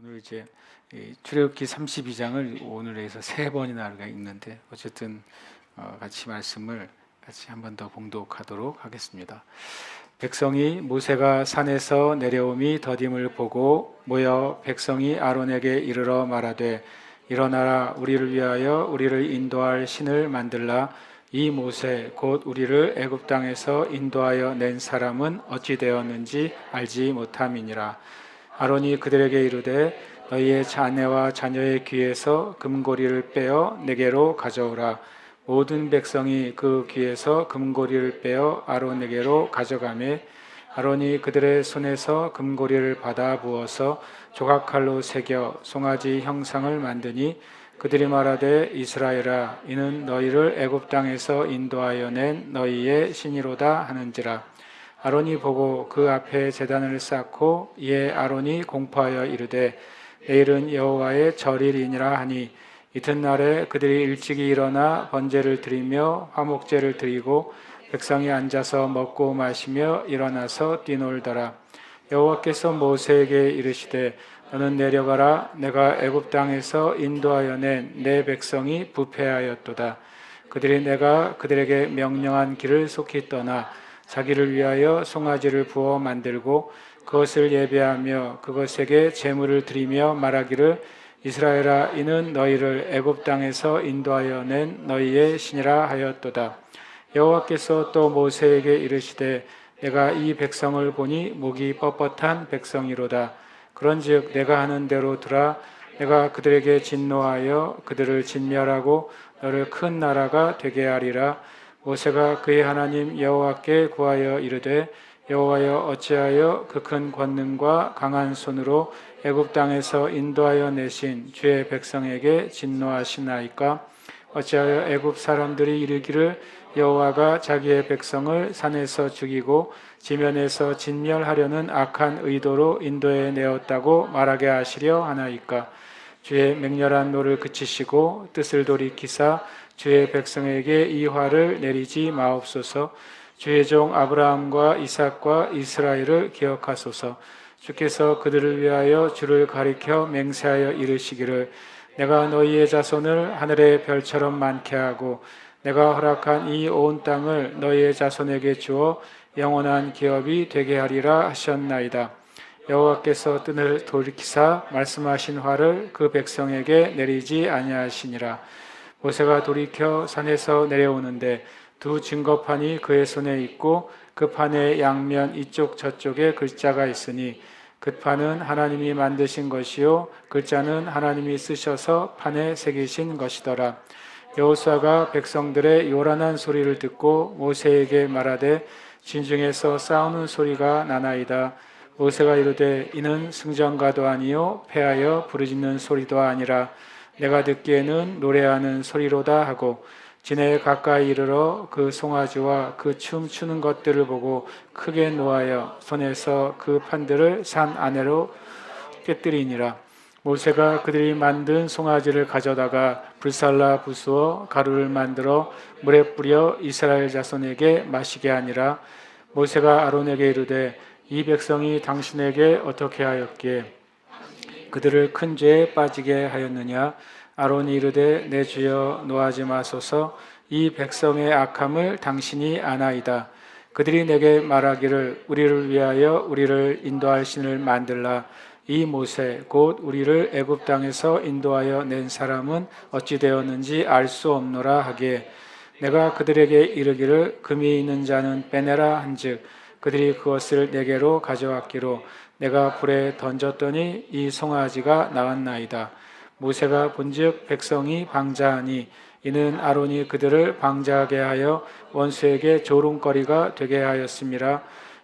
오늘 이제 출애굽기 32장을 오늘에서 3번이나 우리가 읽는데 어쨌든 같이 말씀을 같이 한 번 더 봉독하도록 하겠습니다. 백성이 모세가 산에서 내려옴이 더딤을 보고 모여 백성이 아론에게 이르러 말하되 일어나라 우리를 위하여 우리를 인도할 신을 만들라. 이 모세 곧 우리를 애굽 땅에서 인도하여 낸 사람은 어찌 되었는지 알지 못함이니라. 아론이 그들에게 이르되 너희의 자네와 자녀의 귀에서 금고리를 빼어 내게로 가져오라. 모든 백성이 그 귀에서 금고리를 빼어 아론에게로 가져가매 아론이 그들의 손에서 금고리를 받아 부어서 조각칼로 새겨 송아지 형상을 만드니 그들이 말하되 이스라엘아 이는 너희를 애굽 땅에서 인도하여 낸 너희의 신이로다 하는지라. 아론이 보고 그 앞에 제단을 쌓고 이에 아론이 공포하여 이르되 내일은 여호와의 절일이니라 하니 이튿날에 그들이 일찍이 일어나 번제를 드리며 화목제를 드리고 백성이 앉아서 먹고 마시며 일어나서 뛰놀더라. 여호와께서 모세에게 이르시되 너는 내려가라. 내가 애굽 땅에서 인도하여 낸 내 백성이 부패하였도다. 그들이 내가 그들에게 명령한 길을 속히 떠나 자기를 위하여 송아지를 부어 만들고 그것을 예배하며 그것에게 제물을 드리며 말하기를 이스라엘아 이는 너희를 애굽 땅에서 인도하여 낸 너희의 신이라 하였도다. 여호와께서 또 모세에게 이르시되 내가 이 백성을 보니 목이 뻣뻣한 백성이로다. 그런즉 내가 하는 대로 두라. 내가 그들에게 진노하여 그들을 진멸하고 너를 큰 나라가 되게 하리라. 모세가 그의 하나님 여호와께 구하여 이르되 여호와여 어찌하여 그 큰 권능과 강한 손으로 애굽 땅에서 인도하여 내신 주의 백성에게 진노하시나이까? 어찌하여 애굽 사람들이 이르기를 여호와가 자기의 백성을 산에서 죽이고 지면에서 진멸하려는 악한 의도로 인도해 내었다고 말하게 하시려 하나이까? 주의 맹렬한 노를 그치시고 뜻을 돌이키사 주의 백성에게 이 화를 내리지 마옵소서. 주의 종 아브라함과 이삭과 이스라엘을 기억하소서. 주께서 그들을 위하여 주를 가리켜 맹세하여 이르시기를 내가 너희의 자손을 하늘의 별처럼 많게 하고 내가 허락한 이 온 땅을 너희의 자손에게 주어 영원한 기업이 되게 하리라 하셨나이다. 여호와께서 뜻을 돌이키사 말씀하신 화를 그 백성에게 내리지 아니하시니라. 모세가 돌이켜 산에서 내려오는데 두 증거판이 그의 손에 있고 그 판의 양면 이쪽 저쪽에 글자가 있으니 그 판은 하나님이 만드신 것이요 글자는 하나님이 쓰셔서 판에 새기신 것이더라. 여호수아가 백성들의 요란한 소리를 듣고 모세에게 말하되 진중에서 싸우는 소리가 나나이다. 모세가 이르되 이는 승전가도 아니요 패하여 부르짖는 소리도 아니라 내가 듣기에는 노래하는 소리로다 하고 진에 가까이 이르러 그 송아지와 그 춤추는 것들을 보고 크게 노하여 손에서 그 판들을 산 아래로 깨뜨리니라. 모세가 그들이 만든 송아지를 가져다가 불살라 부수어 가루를 만들어 물에 뿌려 이스라엘 자손에게 마시게 하니라. 모세가 아론에게 이르되 이 백성이 당신에게 어떻게 하였기에 그들을 큰 죄에 빠지게 하였느냐. 아론이 이르되 내 주여 노하지 마소서. 이 백성의 악함을 당신이 아나이다. 그들이 내게 말하기를 우리를 위하여 우리를 인도할 신을 만들라. 이 모세 곧 우리를 애굽 땅에서 인도하여 낸 사람은 어찌 되었는지 알 수 없노라 하기에 내가 그들에게 이르기를 금이 있는 자는 빼내라 한즉 그들이 그것을 내게로 가져왔기로 내가 불에 던졌더니 이 송아지가 나왔나이다. 모세가 본즉 백성이 방자하니 이는 아론이 그들을 방자하게 하여 원수에게 조롱거리가 되게 하였음이라.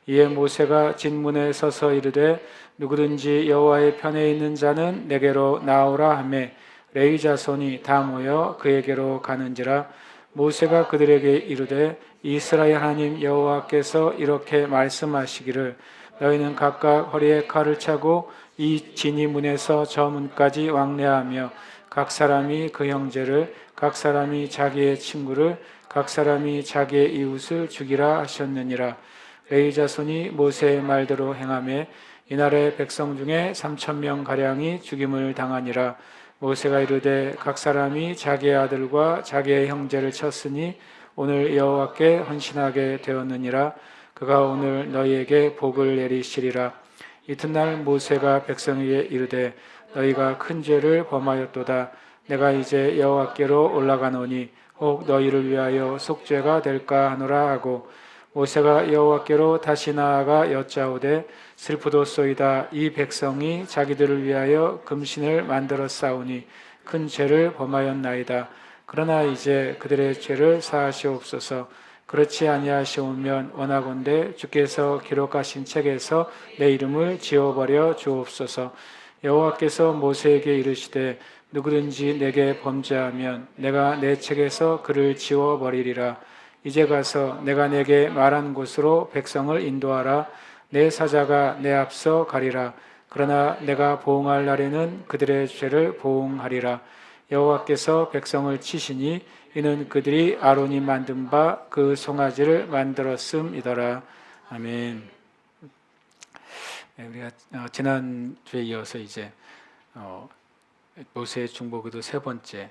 이에 모세가 진문에 서서 이르되 누구든지 여호와의 편에 있는 자는 내게로 나오라 하매 레위 자손이 다 모여 그에게로 가는지라. 모세가 그들에게 이르되 이스라엘 하나님 여호와께서 이렇게 말씀하시기를 너희는 각각 허리에 칼을 차고 이 진이 문에서 저 문까지 왕래하며 각 사람이 그 형제를 각 사람이 자기의 친구를 각 사람이 자기의 이웃을 죽이라 하셨느니라. 레위 자손이 모세의 말대로 행하며 이날에 백성 중에 3,000명 가량이 죽임을 당하니라. 모세가 이르되 각 사람이 자기의 아들과 자기의 형제를 쳤으니 오늘 여호와께 헌신하게 되었느니라. 그가 오늘 너희에게 복을 내리시리라. 이튿날 모세가 백성에게 이르되 너희가 큰 죄를 범하였도다. 내가 이제 여호와께로 올라가노니 혹 너희를 위하여 속죄가 될까 하노라 하고 모세가 여호와께로 다시 나아가 여짜오되 슬프도소이다. 이 백성이 자기들을 위하여 금신을 만들어 싸우니 큰 죄를 범하였나이다. 그러나 이제 그들의 죄를 사하시옵소서. 그렇지 아니하시오면 원하건대 주께서 기록하신 책에서 내 이름을 지워버려 주옵소서. 여호와께서 모세에게 이르시되 누구든지 내게 범죄하면 내가 내 책에서 그를 지워버리리라. 이제 가서 내가 내게 말한 곳으로 백성을 인도하라. 내 사자가 내 앞서 가리라. 그러나 내가 보응할 날에는 그들의 죄를 보응하리라. 여호와께서 백성을 치시니 이는 그들이 아론이 만든 바 그 송아지를 만들었음이더라. 아멘. 우리가 지난 주에 이어서 이제 모세의 중보기도 세 번째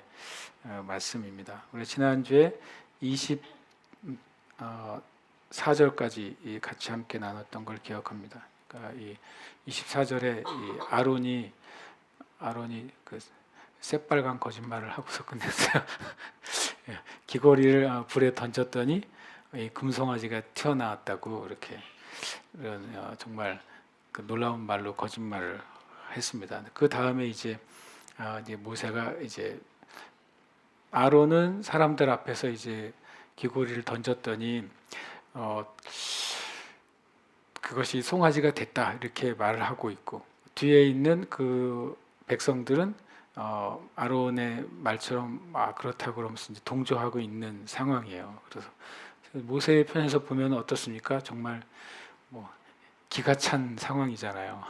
말씀입니다. 우리 지난 주에 24절까지 같이 함께 나눴던 걸 기억합니다. 그러니까 이 24절에 이 아론이 그 새빨간 거짓말을 하고서 끝냈어요. 귀걸이를 불에 던졌더니 이 금송아지가 튀어나왔다고 이렇게 이런 정말 그 놀라운 말로 거짓말을 했습니다. 그 다음에 이제 모세가 이제 아론은 사람들 앞에서 이제 귀걸이를 던졌더니 그것이 송아지가 됐다 이렇게 말을 하고 있고 뒤에 있는 그 백성들은 아론의 말처럼 그렇다고 그러면서 이제 동조하고 있는 상황이에요. 그래서 모세의 편에서 보면 어떻습니까? 정말 기가 찬 상황이잖아요.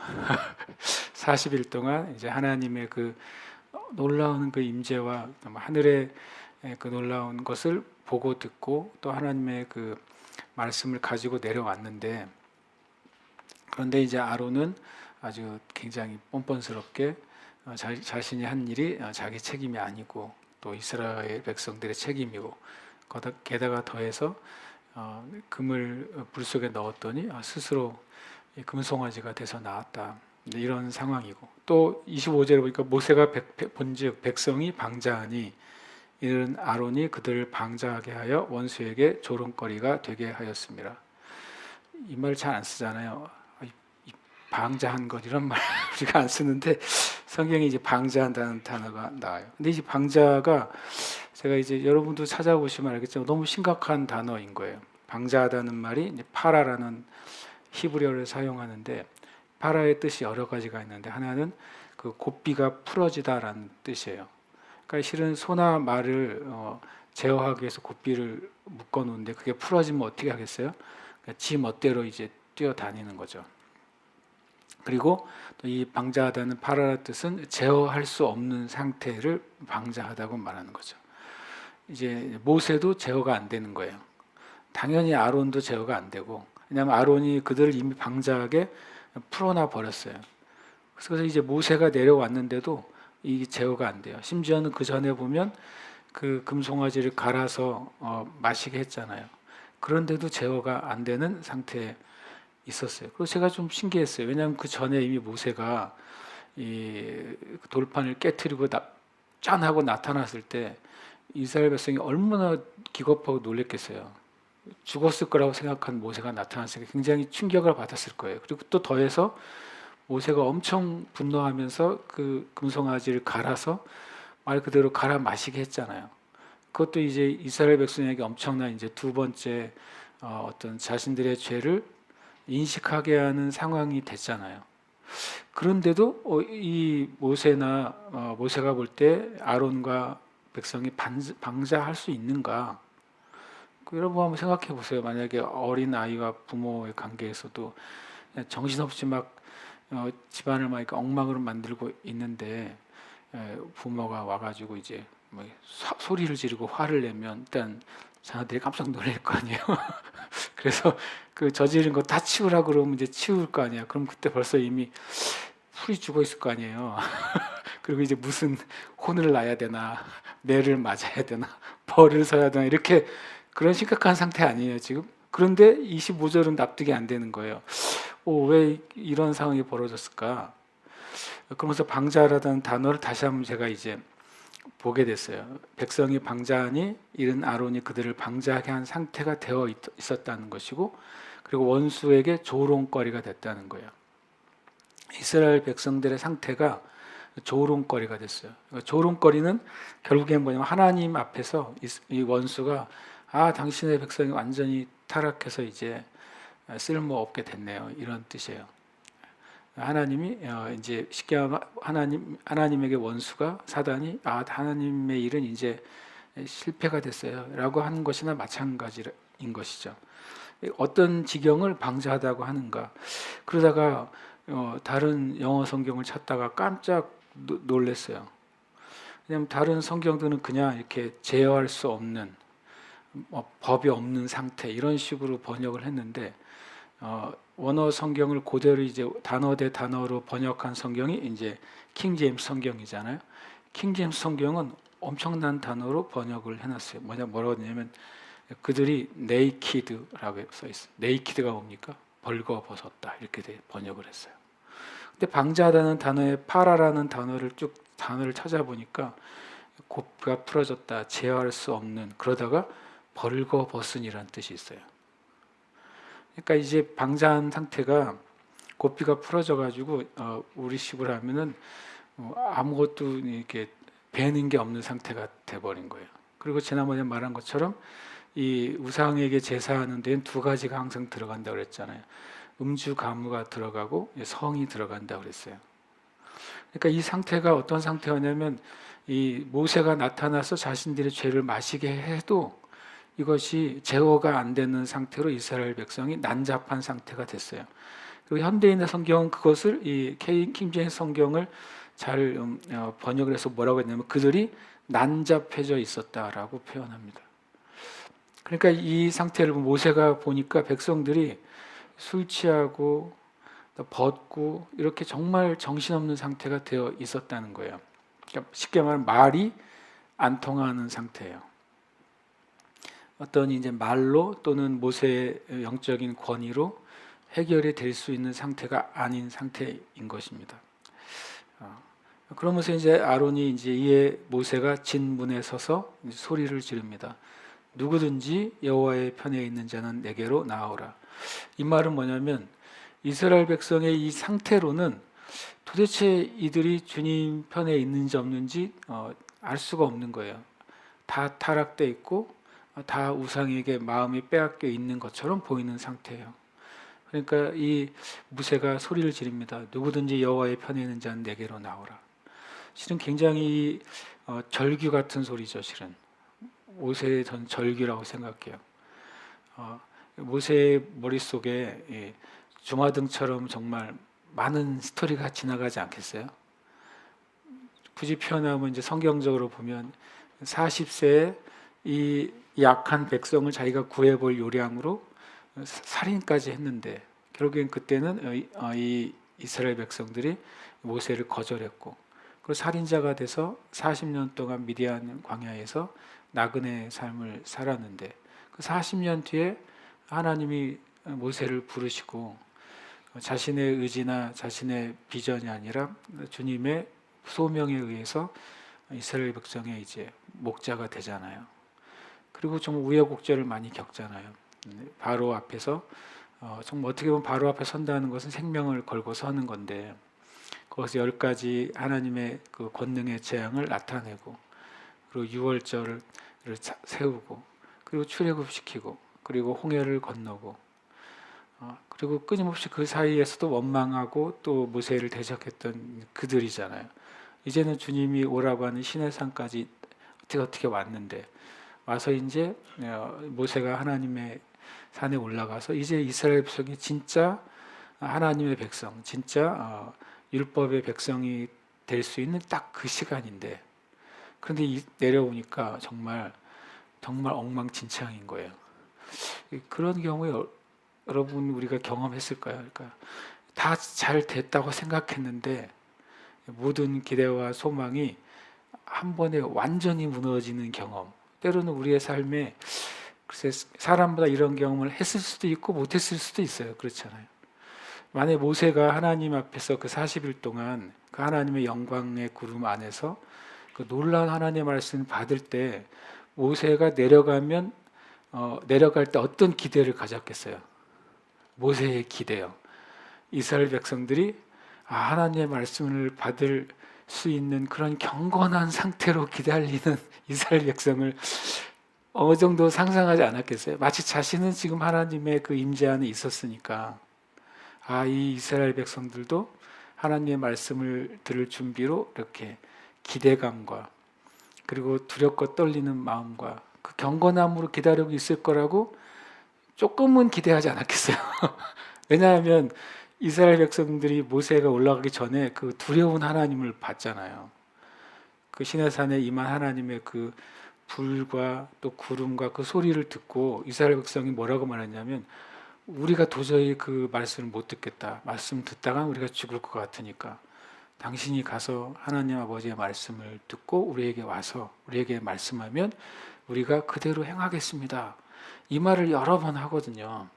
40일 동안 이제 하나님의 그 놀라운 그 임재와 하늘의 그 놀라운 것을 보고 듣고 또 하나님의 그 말씀을 가지고 내려왔는데 그런데 이제 아론은 아주 굉장히 뻔뻔스럽게 자신이 한 일이 자기 책임이 아니고 또 이스라엘 백성들의 책임이고 게다가 더해서 금을 불 속에 넣었더니 스스로 금송아지가 돼서 나왔다. 이런 상황이고 또 25절에 보니까 모세가 본즉 백성이 방자하니 이는 아론이 그들을 방자하게 하여 원수에게 조롱거리가 되게 하였습니다. 이 말 잘 안 쓰잖아요. 방자한 것 이런 말 우리가 안 쓰는데 성경에 이제 방자한다는 단어가 나와요. 근데 이 방자가 제가 이제 여러분도 찾아보시면 알겠지만 너무 심각한 단어인 거예요. 방자하다는 말이 이제 파라라는 히브리어를 사용하는데 파라의 뜻이 여러 가지가 있는데 하나는 그 곱비가 풀어지다라는 뜻이에요. 그러니까 실은 소나 말을 제어하기 위해서 곱비를 묶어 놓는데 그게 풀어지면 어떻게 하겠어요? 그러니까 지 멋대로 이제 뛰어다니는 거죠. 그리고 또 이 방자하다는 파라의 뜻은 제어할 수 없는 상태를 방자하다고 말하는 거죠. 이제 모세도 제어가 안 되는 거예요. 당연히 아론도 제어가 안 되고 왜냐하면 아론이 그들을 이미 방자하게 풀어놔 버렸어요. 그래서 이제 모세가 내려왔는데도 이 제어가 안 돼요. 심지어는 그 전에 보면 그 금송아지를 갈아서 마시게 했잖아요. 그런데도 제어가 안 되는 상태에 있었어요. 그래서 제가 좀 신기했어요. 왜냐하면 그 전에 이미 모세가 이 돌판을 깨트리고 짠 하고 나타났을 때 이스라엘 백성이 얼마나 기겁하고 놀랬겠어요. 죽었을 거라고 생각한 모세가 나타났으니 굉장히 충격을 받았을 거예요. 그리고 또 더해서 모세가 엄청 분노하면서 그 금송아지를 갈아서 말 그대로 갈아 마시게 했잖아요. 그것도 이제 이스라엘 백성에게 엄청난 이제 두 번째 어떤 자신들의 죄를 인식하게 하는 상황이 됐잖아요. 그런데도 이 모세가 볼 때 아론과 백성이 방자할 수 있는가? 여러분 한번 생각해 보세요. 만약에 어린 아이와 부모의 관계에서도 정신없이 막 집안을 막 엉망으로 만들고 있는데 부모가 와가지고 이제 뭐 소리를 지르고 화를 내면 일단 자녀들이 깜짝 놀랄 거 아니에요. 그래서 그 저지른 거 다 치우라 그러면 이제 치울 거 아니야. 그럼 그때 벌써 이미 풀이 죽어 있을 거 아니에요. 그리고 이제 무슨 혼을 나야 되나, 매를 맞아야 되나, 벌을 서야 되나, 이렇게 그런 심각한 상태 아니에요, 지금? 그런데 25절은 납득이 안 되는 거예요. 왜 이런 상황이 벌어졌을까? 그러면서 방자라는 단어를 다시 한번 제가 이제 보게 됐어요. 백성이 방자하니 이른 아론이 그들을 방자하게 한 상태가 되어 있었다는 것이고, 그리고 원수에게 조롱거리가 됐다는 거예요. 이스라엘 백성들의 상태가 조롱거리가 됐어요. 조롱거리는 결국엔 뭐냐면 하나님 앞에서 이 원수가 당신의 백성이 완전히 타락해서 이제 쓸모 없게 됐네요. 이런 뜻이에요. 하나님이 이제 쉽게 하면 하나님에게 원수가 사단이 하나님의 일은 이제 실패가 됐어요라고 하는 것이나 마찬가지인 것이죠. 어떤 지경을 방자하다고 하는가? 그러다가 다른 영어 성경을 찾다가 깜짝 놀랐어요. 왜냐하면 다른 성경들은 그냥 이렇게 제어할 수 없는 법이 없는 상태 이런 식으로 번역을 했는데 원어 성경을 그대로 이제 단어 대 단어로 번역한 성경이 이제 킹 제임스 성경이잖아요. 킹 제임스 성경은 엄청난 단어로 번역을 해놨어요. 뭐라고 했냐면 그들이 naked라고 써 있어요. naked가 뭡니까? 벌거벗었다 이렇게 번역을 했어요. 근데 방자하다는 단어에 파라라는 단어를 찾아보니까 곱가 풀어졌다, 제어할 수 없는, 그러다가 벌거벗은이라는 뜻이 있어요. 그러니까 이제 방자한 상태가 고삐가 풀어져가지고 우리식으로 하면은 아무것도 이렇게 배는 게 없는 상태가 돼버린 거예요. 그리고 지난번에 말한 것처럼 이 우상에게 제사하는 데는 두 가지가 항상 들어간다고 그랬잖아요. 음주 가무가 들어가고 성이 들어간다고 그랬어요. 그러니까 이 상태가 어떤 상태였냐면 이 모세가 나타나서 자신들의 죄를 마시게 해도 이것이 제어가 안 되는 상태로 이스라엘 백성이 난잡한 상태가 됐어요. 그리고 현대인의 성경은 그것을 이 킹 제임스 성경을 잘 번역을 해서 뭐라고 했냐면 그들이 난잡해져 있었다라고 표현합니다. 그러니까 이 상태를 모세가 보니까 백성들이 술 취하고 벗고 이렇게 정말 정신없는 상태가 되어 있었다는 거예요. 그러니까 쉽게 말하면 말이 안 통하는 상태예요. 어떤 이제 말로 또는 모세의 영적인 권위로 해결이 될 수 있는 상태가 아닌 상태인 것입니다. 그러면서 이제 아론이 이제 이에 모세가 진문에 서서 소리를 지릅니다. 누구든지 여호와의 편에 있는 자는 내게로 나오라. 이 말은 뭐냐면 이스라엘 백성의 이 상태로는 도대체 이들이 주님 편에 있는지 없는지 알 수가 없는 거예요. 다 타락돼 있고 다 우상에게 마음이 빼앗겨 있는 것처럼 보이는 상태예요. 그러니까 이 모세가 소리를 지릅니다. 누구든지 여호와의 편에 있는 자는 내게로 나오라. 실은 굉장히 절규 같은 소리죠. 실은 모세의 전 절규라고 생각해요. 모세의 머릿속에 주마등처럼 정말 많은 스토리가 지나가지 않겠어요? 굳이 표현하면 이제 성경적으로 보면 40세에 이 약한 백성을 자기가 구해볼 요량으로 살인까지 했는데 결국엔 그때는 이 이스라엘 백성들이 모세를 거절했고 그리고 살인자가 돼서 40년 동안 미디안 광야에서 나그네 삶을 살았는데 그 40년 뒤에 하나님이 모세를 부르시고 자신의 의지나 자신의 비전이 아니라 주님의 소명에 의해서 이스라엘 백성의 이제 목자가 되잖아요. 그리고 좀 우여곡절을 많이 겪잖아요. 바로 앞에서 정말 어떻게 보면 바로 앞에 선다는 것은 생명을 걸고 서는 건데 거기서 10가지 하나님의 그 권능의 재앙을 나타내고 그리고 유월절을 세우고 그리고 출애굽시키고 그리고 홍해를 건너고 그리고 끊임없이 그 사이에서도 원망하고 또 모세를 대적했던 그들이잖아요. 이제는 주님이 오라고 하는 시내산까지 어떻게 왔는데 와서 이제 모세가 하나님의 산에 올라가서 이제 이스라엘 백성이 진짜 하나님의 백성, 진짜 율법의 백성이 될 수 있는 딱 그 시간인데 그런데 내려오니까 정말 정말 엉망진창인 거예요. 그런 경우에 여러분 우리가 경험했을까요? 그러니까 다 잘 됐다고 생각했는데 모든 기대와 소망이 한 번에 완전히 무너지는 경험. 때로는 우리의 삶에 글쎄 사람마다 이런 경험을 했을 수도 있고 못했을 수도 있어요. 그렇잖아요. 만약 모세가 하나님 앞에서 그 40일 동안 그 하나님의 영광의 구름 안에서 그 놀라운 하나님의 말씀을 받을 때 모세가 내려갈 때 어떤 기대를 가졌겠어요? 모세의 기대요. 이스라엘 백성들이 하나님의 말씀을 받을 수 있는 그런 경건한 상태로 기다리는 이스라엘 백성을 어느 정도 상상하지 않았겠어요? 마치 자신은 지금 하나님의 그 임재 안에 있었으니까 이 이스라엘 백성들도 하나님의 말씀을 들을 준비로 이렇게 기대감과 그리고 두렵고 떨리는 마음과 그 경건함으로 기다리고 있을 거라고 조금은 기대하지 않았겠어요? 왜냐하면 이스라엘 백성들이 모세가 올라가기 전에 그 두려운 하나님을 봤잖아요. 그 시내산에 임한 하나님의 그 불과 또 구름과 그 소리를 듣고 이스라엘 백성이 뭐라고 말했냐면 우리가 도저히 그 말씀을 못 듣겠다. 말씀 듣다가 우리가 죽을 것 같으니까 당신이 가서 하나님 아버지의 말씀을 듣고 우리에게 와서 우리에게 말씀하면 우리가 그대로 행하겠습니다. 이 말을 여러 번 하거든요.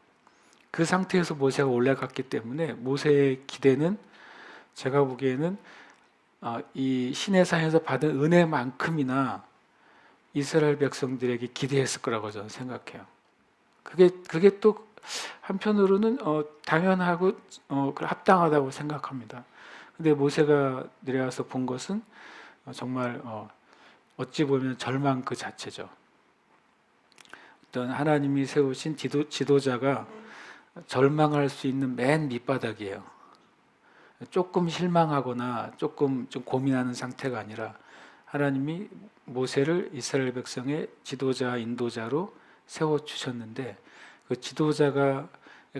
그 상태에서 모세가 올라갔기 때문에 모세의 기대는 제가 보기에는 이 시내산에서 받은 은혜만큼이나 이스라엘 백성들에게 기대했을 거라고 저는 생각해요. 그게 또 한편으로는 당연하고 합당하다고 생각합니다. 근데 모세가 내려와서 본 것은 정말 어찌 보면 절망 그 자체죠. 어떤 하나님이 세우신 지도자가 절망할 수 있는 맨 밑바닥이에요. 조금 실망하거나 조금 좀 고민하는 상태가 아니라 하나님이 모세를 이스라엘 백성의 지도자, 인도자로 세워주셨는데 그 지도자가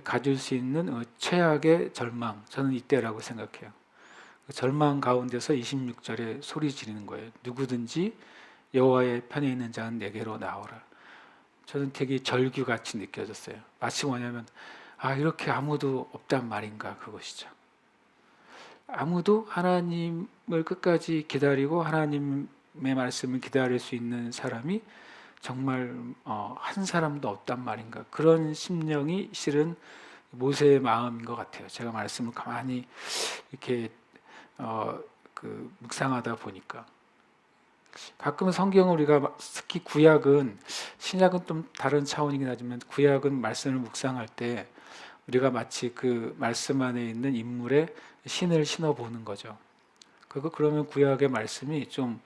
가질 수 있는 최악의 절망, 저는 이때라고 생각해요. 그 절망 가운데서 26절에 소리 지르는 거예요. 누구든지 여호와의 편에 있는 자는 내게로 나오라. 저는 되게 절규같이 느껴졌어요. 마치 뭐냐면 이렇게 아무도 없단 말인가 그것이죠. 아무도 하나님을 끝까지 기다리고 하나님의 말씀을 기다릴 수 있는 사람이 정말 한 사람도 없단 말인가 그런 심령이 실은 모세의 마음인 것 같아요. 제가 말씀을 가만히 이렇게 묵상하다 보니까 가끔 성경을 우리가 특히 구약은 신약은 좀 다른 차원이긴 하지만 구약은 말씀을 묵상할 때 우리가 마치 그 말씀 안에 있는 인물의 신을 신어보는 거죠. 그러면 구약의 말씀이 좀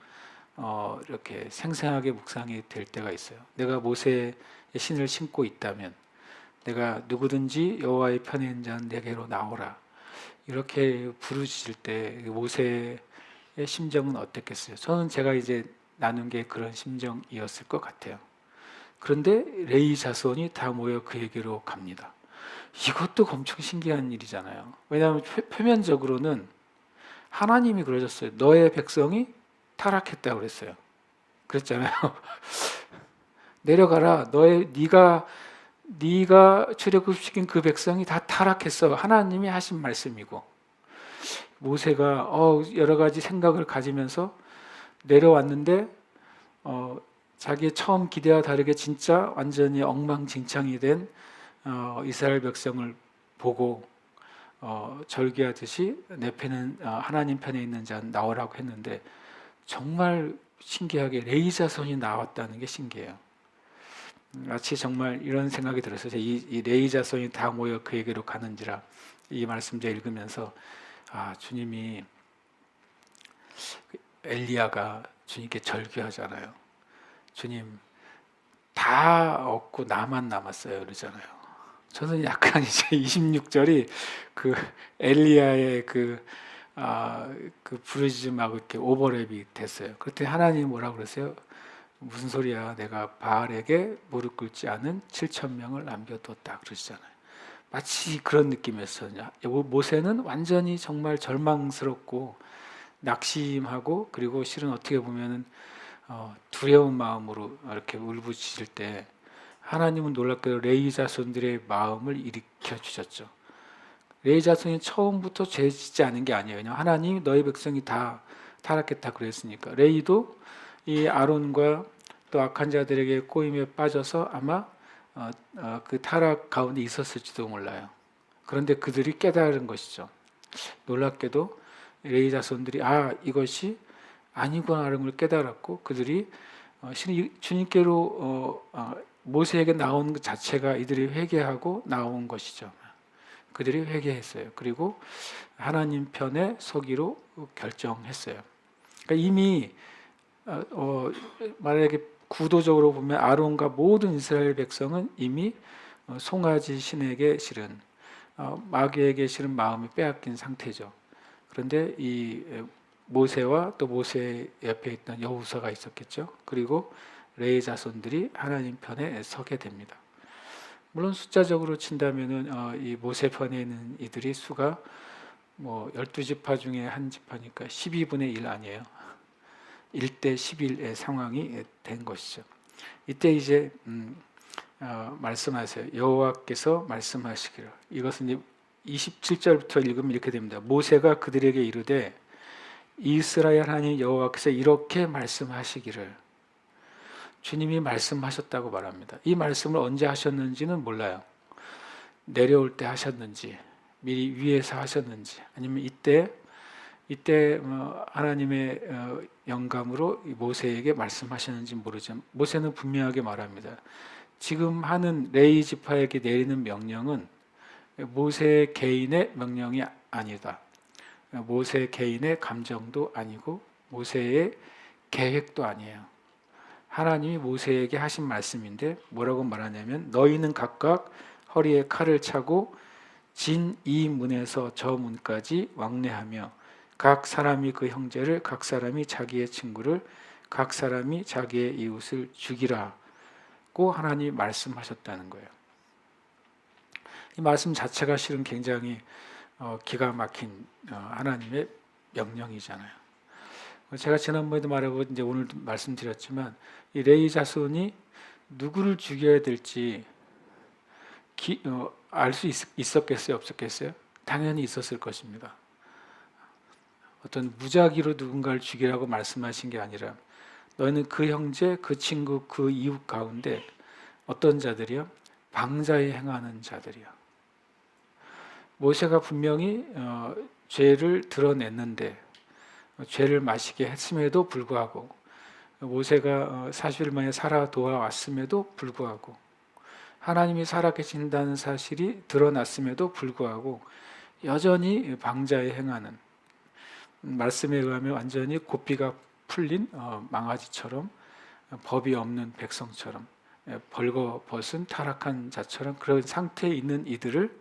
이렇게 생생하게 묵상이 될 때가 있어요. 내가 모세의 신을 신고 있다면 내가 누구든지 여호와의 편에 있는 자는 내게로 나오라 이렇게 부르짖을 때 모세의 심정은 어땠겠어요? 저는 제가 이제 나눈 게 그런 심정이었을 것 같아요. 그런데 레위 자손이 다 모여 그에게로 갑니다. 이것도 엄청 신기한 일이잖아요. 왜냐하면 표면적으로는 하나님이 그러셨어요. 너의 백성이 타락했다고 그랬어요. 그랬잖아요. 내려가라. 네가 출애굽시킨 그 백성이 다 타락했어. 하나님이 하신 말씀이고 모세가 여러 가지 생각을 가지면서 내려왔는데 자기의 처음 기대와 다르게 진짜 완전히 엉망진창이 된 이스라엘 백성을 보고 절규하듯이 내 편은 하나님 편에 있는 자는 나오라고 했는데 정말 신기하게 레위 자손이 나왔다는 게 신기해요. 마치 정말 이런 생각이 들었어요. 이 레위 자손이 다 모여 그에게로 가는지라 이 말씀 제가 읽으면서 주님이 엘리야가 주님께 절규하잖아요. 주님 다 얻고 나만 남았어요 그러잖아요. 저는 약간 이제 26절이 그 엘리야의 그 부르짖음하고 이렇게 오버랩이 됐어요. 그랬더니 하나님이 뭐라고 그러세요? 무슨 소리야? 내가 바알에게 무릎 꿇지 않은 7,000명을 남겨뒀다 그러시잖아요. 마치 그런 느낌이었어요. 모세는 완전히 정말 절망스럽고 낙심하고 그리고 실은 어떻게 보면은 두려운 마음으로 이렇게 울부짖을 때 하나님은 놀랍게도 레위 자손들의 마음을 일으켜 주셨죠. 레위 자손이 처음부터 죄 짓지 않은 게 아니에요. 그냥 하나님 너희 백성이 다 타락했다 그랬으니까. 레위도 이 아론과 또 악한 자들에게 꼬임에 빠져서 아마 그 타락 가운데 있었을지도 몰라요. 그런데 그들이 깨달은 것이죠. 놀랍게도 레위 자손들이 이것이 아니구나라는 걸 깨달았고 그들이 주님께로 모세에게 나온 것 자체가 이들이 회개하고 나온 것이죠. 그들이 회개했어요. 그리고 하나님 편에 서기로 결정했어요. 그러니까 이미 만약에 구도적으로 보면 아론과 모든 이스라엘 백성은 이미 송아지 신에게 실은 마귀에게 실은 마음이 빼앗긴 상태죠. 그런데 이 모세와 또 모세 옆에 있던 여호수아가 있었겠죠. 그리고 레위 자손들이 하나님 편에 서게 됩니다. 물론 숫자적으로 친다면은 이 모세 편에 있는 이들이 수가 12지파 중에 한 지파니까 12분의 1 아니에요. 1대 11의 상황이 된 것이죠. 이때 이제 말씀하세요. 여호와께서 말씀하시기를. 이것은 27절부터 읽으면 이렇게 됩니다. 모세가 그들에게 이르되 이스라엘 하나님 여호와께서 이렇게 말씀하시기를. 주님이 말씀하셨다고 말합니다. 이 말씀을 언제 하셨는지는 몰라요. 내려올 때 하셨는지, 미리 위에서 하셨는지, 아니면 이때 하나님의 영감으로 모세에게 말씀하셨는지 모르지만 모세는 분명하게 말합니다. 지금 하는 레위 지파에게 내리는 명령은 모세 개인의 명령이 아니다. 모세 개인의 감정도 아니고 모세의 계획도 아니에요. 하나님이 모세에게 하신 말씀인데 뭐라고 말하냐면 너희는 각각 허리에 칼을 차고 진 이 문에서 저 문까지 왕래하며 각 사람이 그 형제를 각 사람이 자기의 친구를 각 사람이 자기의 이웃을 죽이라고 하나님이 말씀하셨다는 거예요. 이 말씀 자체가 실은 굉장히 기가 막힌 하나님의 명령이잖아요. 제가 지난번에도 말하고 이제 오늘도 말씀드렸지만 이 레위 자손이 누구를 죽여야 될지 알 수 있었겠어요, 없었겠어요? 당연히 있었을 것입니다. 어떤 무작위로 누군가를 죽이라고 말씀하신 게 아니라 너희는 그 형제, 그 친구, 그 이웃 가운데 어떤 자들이요? 방자에 행하는 자들이요. 모세가 분명히 죄를 드러냈는데 죄를 마시게 했음에도 불구하고 모세가 40일 만에 살아 도와왔음에도 불구하고 하나님이 살아계신다는 사실이 드러났음에도 불구하고 여전히 방자에 행하는 말씀에 의하면 완전히 고삐가 풀린 망아지처럼 법이 없는 백성처럼 벌거벗은 타락한 자처럼 그런 상태에 있는 이들을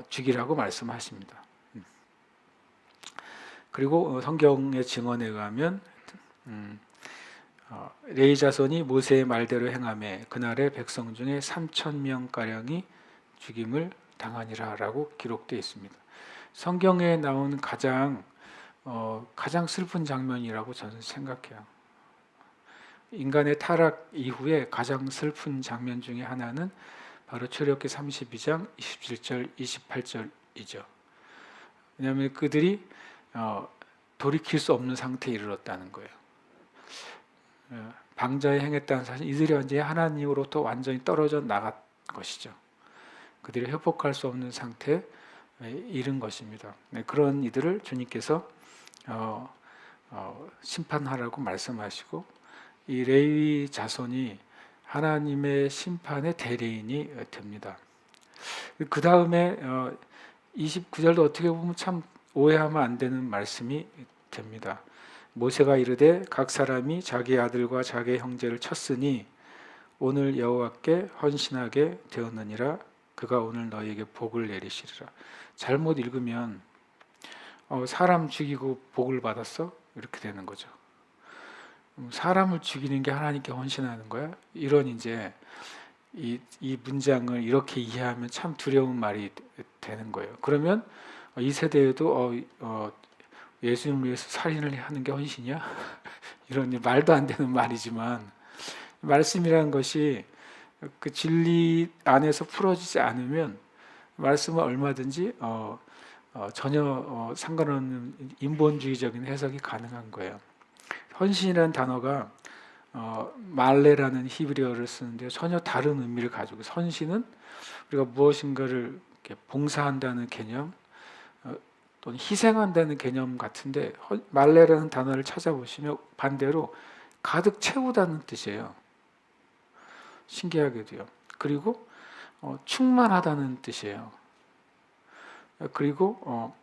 죽이라고 말씀하십니다. 그리고 성경의 증언에 의하면 레위 자손이 모세의 말대로 행하매 그날의 백성 중에 3,000명 가량이 죽임을 당하니라라고 기록되어 있습니다. 성경에 나온 가장 슬픈 장면이라고 저는 생각해요. 인간의 타락 이후에 가장 슬픈 장면 중에 하나는 바로 출애굽기 32장 27절, 28절이죠. 왜냐하면 그들이 돌이킬 수 없는 상태에 이르렀다는 거예요. 방자에 행했다는 사실, 이들이 언제 하나님으로부터 완전히 떨어져 나간 것이죠. 그들이 회복할 수 없는 상태에 이른 것입니다. 그런 이들을 주님께서 심판하라고 말씀하시고 이 레위 자손이 하나님의 심판의 대리인이 됩니다. 그 다음에 29절도 어떻게 보면 참 오해하면 안 되는 말씀이 됩니다. 모세가 이르되 각 사람이 자기 아들과 자기 형제를 쳤으니 오늘 여호와께 헌신하게 되었느니라. 그가 오늘 너희에게 복을 내리시리라. 잘못 읽으면 사람 죽이고 복을 받았어? 이렇게 되는 거죠. 사람을 죽이는 게 하나님께 헌신하는 거야? 이런 이제 이 문장을 이렇게 이해하면 참 두려운 말이 되는 거예요. 그러면 이 세대에도 예수님을 위해서 살인을 하는 게 헌신이야? 이런 말도 안 되는 말이지만 말씀이라는 것이 그 진리 안에서 풀어지지 않으면 말씀은 얼마든지 전혀 상관없는 인본주의적인 해석이 가능한 거예요. 헌신이라는 단어가 말레라는 히브리어를 쓰는데 전혀 다른 의미를 가지고, 헌신은 우리가 무엇인가를 이렇게 봉사한다는 개념 또는 희생한다는 개념 같은데, 말레라는 단어를 찾아보시면 반대로 가득 채우다는 뜻이에요. 신기하게도요. 그리고 충만하다는 뜻이에요. 그리고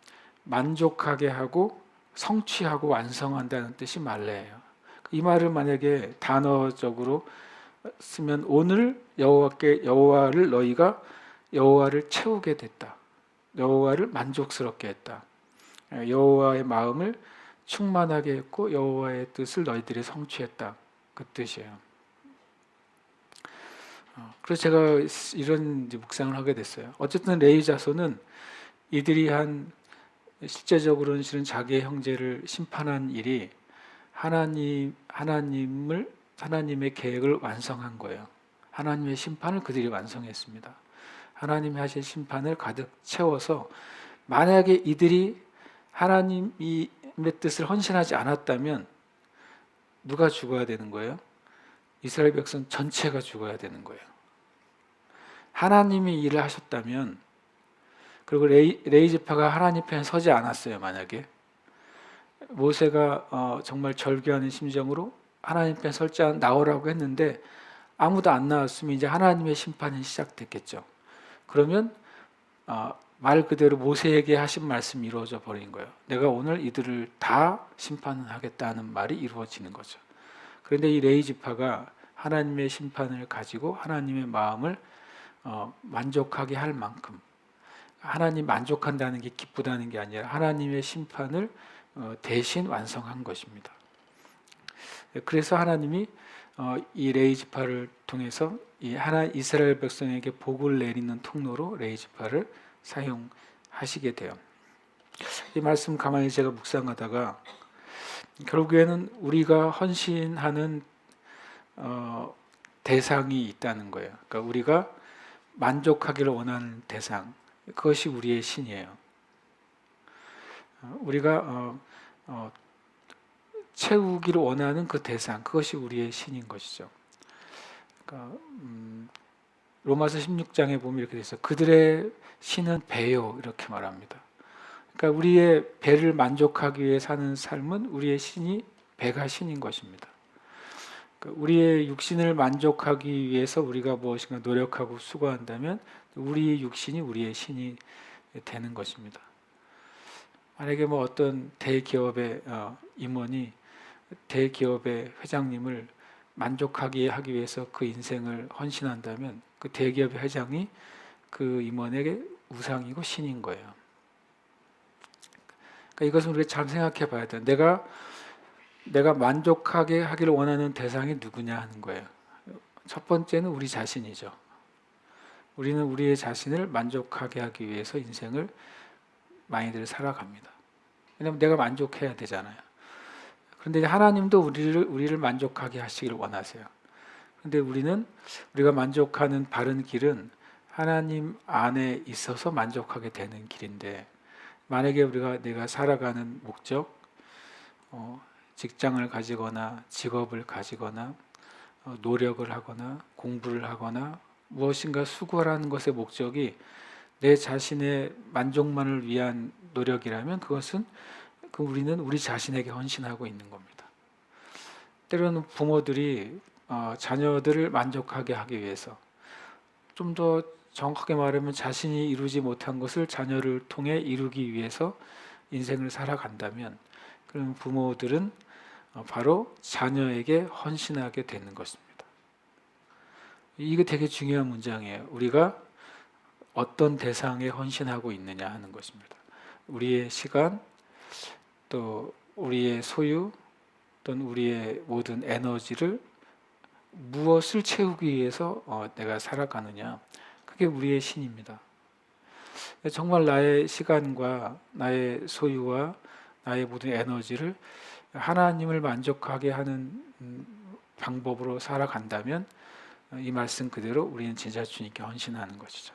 만족하게 하고 성취하고 완성한다는 뜻이 말레예요. 이 말을 만약에 단어적으로 쓰면, 오늘 여호와를 너희가 여호와를 채우게 됐다. 여호와를 만족스럽게 했다. 여호와의 마음을 충만하게 했고 여호와의 뜻을 너희들이 성취했다. 그 뜻이에요. 그래서 제가 이런 묵상을 하게 됐어요. 어쨌든 레위 자손은 이들이 한, 실제적으로는 실은 자기의 형제를 심판한 일이 하나님의 계획을 완성한 거예요. 하나님의 심판을 그들이 완성했습니다. 하나님이 하신 심판을 가득 채워서, 만약에 이들이 하나님의 뜻을 헌신하지 않았다면 누가 죽어야 되는 거예요? 이스라엘 백성 전체가 죽어야 되는 거예요. 하나님이 일을 하셨다면, 그리고 레위 지파가 하나님 편에 서지 않았어요. 만약에 모세가 정말 절규하는 심정으로 하나님 편에 설지 나오라고 했는데 아무도 안 나왔으면 이제 하나님의 심판이 시작됐겠죠. 그러면 말 그대로 모세에게 하신 말씀이 이루어져 버린 거예요. 내가 오늘 이들을 다 심판하겠다는 말이 이루어지는 거죠. 그런데 이 레위 지파가 하나님의 심판을 가지고 하나님의 마음을 만족하게 할 만큼, 하나님 만족한다는 게 기쁘다는 게 아니라 하나님의 심판을 대신 완성한 것입니다. 그래서 하나님이 이 레위 지파를 통해서 이스라엘 백성에게 복을 내리는 통로로 레위 지파를 사용하시게 돼요. 이 말씀 가만히 제가 묵상하다가 결국에는 우리가 헌신하는 대상이 있다는 거예요. 그러니까 우리가 만족하기를 원하는 대상, 그것이 우리의 신이에요. 우리가 채우기를 원하는 그 대상, 그것이 우리의 신인 것이죠. 그러니까 로마서 16장에 보면 이렇게 돼 있어요. 그들의 신은 배요, 이렇게 말합니다. 그러니까 우리의 배를 만족하기 위해 사는 삶은 우리의 신이, 배가 신인 것입니다. 그러니까 우리의 육신을 만족하기 위해서 우리가 무엇인가 노력하고 수고한다면 우리의 육신이 우리의 신이 되는 것입니다. 만약에 어떤 대기업의 임원이 대기업의 회장님을 만족하게 하기 위해서 그 인생을 헌신한다면 그 대기업의 회장이 그 임원에게 우상이고 신인 거예요. 그러니까 이것은 우리가 잘 생각해 봐야 돼요. 내가 만족하게 하기를 원하는 대상이 누구냐 하는 거예요. 첫 번째는 우리 자신이죠. 우리는 우리의 자신을 만족하게 하기 위해서 인생을 많이들 살아갑니다. 왜냐하면 내가 만족해야 되잖아요. 그런데 하나님도 우리를 만족하게 하시기를 원하세요. 그런데 우리가 만족하는 바른 길은 하나님 안에 있어서 만족하게 되는 길인데, 만약에 내가 살아가는 목적, 직장을 가지거나 직업을 가지거나 노력을 하거나 공부를 하거나 무엇인가 수고하는 것의 목적이 내 자신의 만족만을 위한 노력이라면 그것은 우리는 우리 자신에게 헌신하고 있는 겁니다. 때로는 부모들이 자녀들을 만족하게 하기 위해서, 좀 더 정확하게 말하면 자신이 이루지 못한 것을 자녀를 통해 이루기 위해서 인생을 살아간다면, 그럼 부모들은 바로 자녀에게 헌신하게 되는 것입니다. 이게 되게 중요한 문장이에요. 우리가 어떤 대상에 헌신하고 있느냐 하는 것입니다. 우리의 시간, 또 우리의 소유, 또는 우리의 모든 에너지를 무엇을 채우기 위해서 내가 살아가느냐, 그게 우리의 신입니다. 정말 나의 시간과 나의 소유와 나의 모든 에너지를 하나님을 만족하게 하는 방법으로 살아간다면 이 말씀 그대로 우리는 진짜 주님께 헌신하는 것이죠.